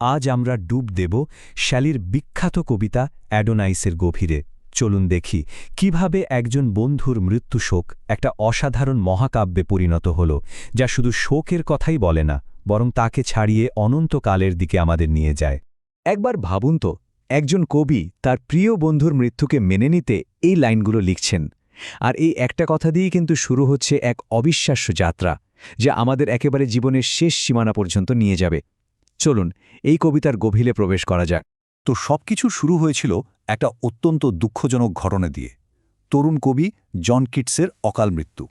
আজ আমরা ডুব দেব শ্যালির বিখ্যাত কবিতা অ্যাডোনাইসের গভীরে। চলুন দেখি কিভাবে একজন বন্ধুর মৃত্যুশোক একটা অসাধারণ মহাকাব্যে পরিণত হল, যা শুধু শোকের কথাই বলে না, বরং তাকে ছাড়িয়ে অনন্তকালের দিকে আমাদের নিয়ে যায়। একবার ভাবুন তো, একজন কবি তার প্রিয় বন্ধুর মৃত্যুকে মেনে নিতে এই লাইনগুলো লিখছেন। আর এই একটা কথা দিয়েই কিন্তু শুরু হচ্ছে এক অবিশ্বাস্য যাত্রা, যা আমাদের একেবারে জীবনের শেষ সীমানা পর্যন্ত নিয়ে যাবে। চলুন এই কবিতার গভীরে প্রবেশ করা যাক। তো সবকিছু শুরু হয়েছিল একটা অত্যন্ত দুঃখজনক ঘটনা দিয়ে, তরুণ কবি জন কিটসের অকাল মৃত্যু।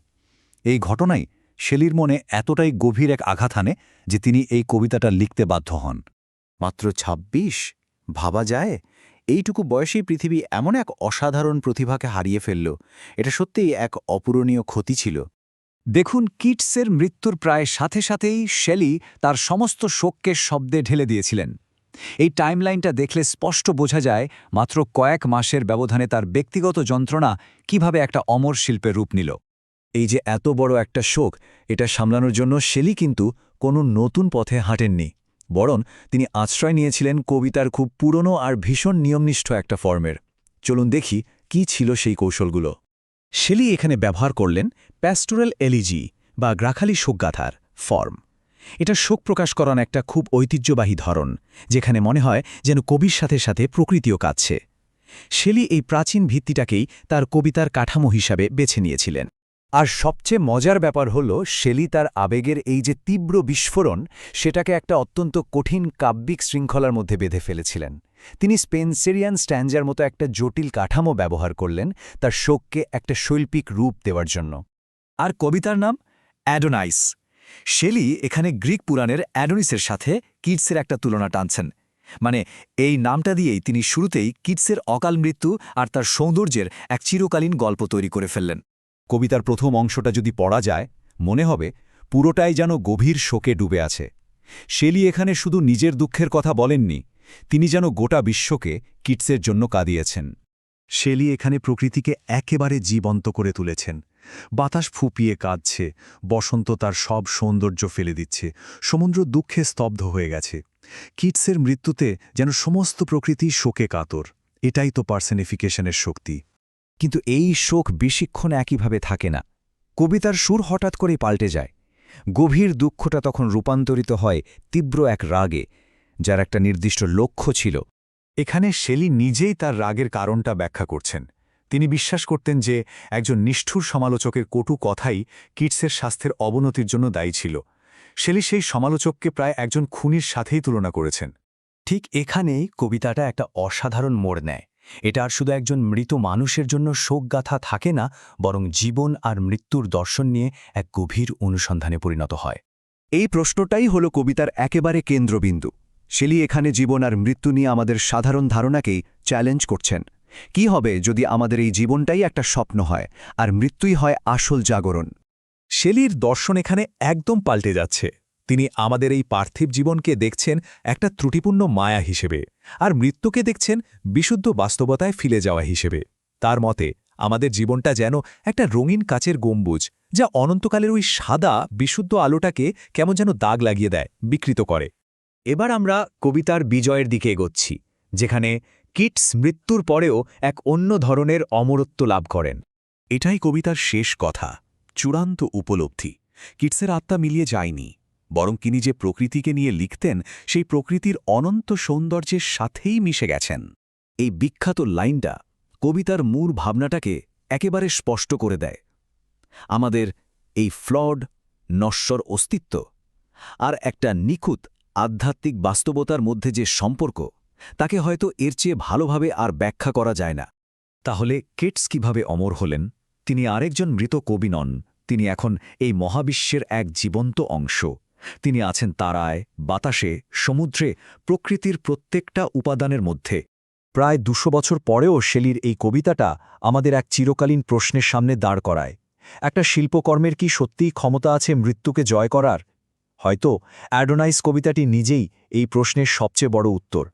এই ঘটনাই শেলির মনে এতটাই গভীর এক আঘাত হানে যে তিনি এই কবিতাটা লিখতে বাধ্য হন। মাত্র ২৬, ভাবা যায় এইটুকু বয়সেই পৃথিবী এমন এক অসাধারণ প্রতিভাকে হারিয়ে ফেলল। এটা সত্যিই এক অপূরণীয় ক্ষতি ছিল। দেখুন, কিটসের মৃত্যুর প্রায় সাথে সাথেই শেলি তার সমস্ত শোককে শব্দে ঢেলে দিয়েছিলেন। এই টাইমলাইনটা দেখলে স্পষ্ট বোঝা যায় মাত্র কয়েক মাসের ব্যবধানে তার ব্যক্তিগত যন্ত্রণা কিভাবে একটা অমর শিল্পে রূপ নিল। এই যে এত বড় একটা শোক, এটা সামলানোর জন্য শেলি কিন্তু কোনো নতুন পথে হাঁটেননি, বরং তিনি আশ্রয় নিয়েছিলেন কবিতার খুব পুরনো আর ভীষণ নিয়মনিষ্ঠ একটা ফর্মের। চলুন দেখি কি ছিল সেই কৌশলগুলো। শেলি এখানে ব্যবহার করলেন প্যাস্টোরাল এলিজি বা গ্রাখালি শোকগাথার ফর্ম। এটা শোক প্রকাশ করার একটা খুব ঐতিহ্যবাহী ধরন, যেখানে মনে হয় যেন কবির সাথে সাথে প্রকৃতিও কাঁদছে। শেলি এই প্রাচীন ভিত্তিটাকেই তার কবিতার কাঠামো হিসাবে বেছে নিয়েছিলেন। আর সবচেয়ে মজার ব্যাপার হল, শেলি তার আবেগের এই যে তীব্র বিস্ফোরণ, সেটাকে একটা অত্যন্ত কঠিন কাব্যিক শৃঙ্খলার মধ্যে বেঁধে ফেলেছিলেন। তিনি স্পেন্সেরিয়ান স্ট্যাঞ্জার মতো একটা জটিল কাঠামো ব্যবহার করলেন তার শোককে একটা শৈল্পিক রূপ দেওয়ার জন্য। আর কবিতার নাম অ্যাডোনাইস। শেলি এখানে গ্রিক পুরাণের অ্যাডোনিসের সাথে কিটসের একটা তুলনা টানছেন। মানে এই নামটা দিয়েই তিনি শুরুতেই কিটসের অকাল মৃত্যু আর তার সৌন্দর্যের এক চিরকালীন গল্প তৈরি করে ফেললেন। কবিতার প্রথম অংশটা যদি পড়া যায়, মনে হবে পুরোটাই যেন গভীর শোকে ডুবে আছে। শেলি এখানে শুধু নিজের দুঃখের কথা বলেননি, তিনি যেন গোটা বিশ্বকে কিটসের জন্য কাঁদিয়েছেন। শেলি এখানে প্রকৃতিকে একেবারে জীবন্ত করে তুলেছেন। বাতাস ফুপিয়ে কাঁদছে, বসন্ত তার সব সৌন্দর্য ফেলে দিচ্ছে, সমুদ্র দুঃখে স্তব্ধ হয়ে গেছে। কিটসের মৃত্যুতে যেন সমস্ত প্রকৃতি শোকে কাতর। এটাই তো পার্সনিফিকেশনের শক্তি। কিন্তু এই শোক বেশিক্ষণ একইভাবে থাকে না। কবিতার সুর হঠাৎ করেই পাল্টে যায়। গভীর দুঃখটা তখন রূপান্তরিত হয় তীব্র এক রাগে, যার একটা নির্দিষ্ট লক্ষ্য ছিল। এখানে শেলি নিজেই তার রাগের কারণটা ব্যাখ্যা করছেন। তিনি বিশ্বাস করতেন যে একজন নিষ্ঠুর সমালোচকের কটু কথাই কিটসের স্বাস্থ্যের অবনতির জন্য দায়ী ছিল। শেলি সেই সমালোচককে প্রায় একজন খুনির সাথেই তুলনা করেছেন। ঠিক এখানেই কবিতাটা একটা অসাধারণ মোড় নেয়। এটা আর শুধু একজন মৃত মানুষের জন্য শোকগাথা থাকে না, বরং জীবন আর মৃত্যুর দর্শন নিয়ে এক গভীর অনুসন্ধানে পরিণত হয়। এই প্রশ্নটাই হল কবিতার একেবারে কেন্দ্রবিন্দু। শেলি এখানে জীবন আর মৃত্যু নিয়ে আমাদের সাধারণ ধারণাকেই চ্যালেঞ্জ করছেন। কি হবে যদি আমাদের এই জীবনটাই একটা স্বপ্ন হয় আর মৃত্যুই হয় আসল জাগরণ? শেলির দর্শন এখানে একদম পাল্টে যাচ্ছে। তিনি আমাদের এই পার্থিব জীবনকে দেখছেন একটা ত্রুটিপূর্ণ মায়া হিসেবে, আর মৃত্যুকে দেখছেন বিশুদ্ধ বাস্তবতায় ফিরে যাওয়া হিসেবে। তার মতে আমাদের জীবনটা যেন একটা রঙিন কাচের গম্বুজ, যা অনন্তকালের ওই সাদা বিশুদ্ধ আলোটাকে কেমন যেন দাগ লাগিয়ে দেয়, বিকৃত করে। এবার আমরা কবিতার বিজয়ের দিকে এগোচ্ছি, যেখানে কিটস মৃত্যুর পরেও এক অন্য ধরনের অমরত্ব লাভ করেন। এটাই কবিতার শেষ কথা, চূড়ান্ত উপলব্ধি। কিটসের আত্মা মিলিয়ে যায়নি, বরং তিনি যে প্রকৃতিকে নিয়ে লিখতেন, সেই প্রকৃতির অনন্ত সৌন্দর্যের সাথেই মিশে গেছেন। এই বিখ্যাত লাইনটা কবিতার মূল ভাবনাটাকে একেবারে স্পষ্ট করে দেয়। আমাদের এই ফ্লড, নশ্বর অস্তিত্ব আর একটা নিখুঁত আধ্যাত্মিক বাস্তবতার মধ্যে যে সম্পর্ক, তাকে হয়তো এর চেয়ে ভালোভাবে আর ব্যাখ্যা করা যায় না। তাহলে কিটস কিভাবে অমর হলেন? তিনি আরেকজন মৃত কবি নন, তিনি এখন এই মহাবিশ্বের এক জীবন্ত অংশ। তিনি আছেন তারায়, বাতাসে, সমুদ্রে, প্রকৃতির প্রত্যেকটা উপাদানের মধ্যে। প্রায় ২০০ বছর পরেও শেলির এই কবিতাটা আমাদের এক চিরকালীন প্রশ্নের সামনে দাঁড় করায়। একটা শিল্পকর্মের কি সত্যিই ক্ষমতা আছে মৃত্যুকে জয় করার? হয়তো অ্যাডোনাইস কবিতাটি নিজেই এই প্রশ্নের সবচেয়ে বড় উত্তর।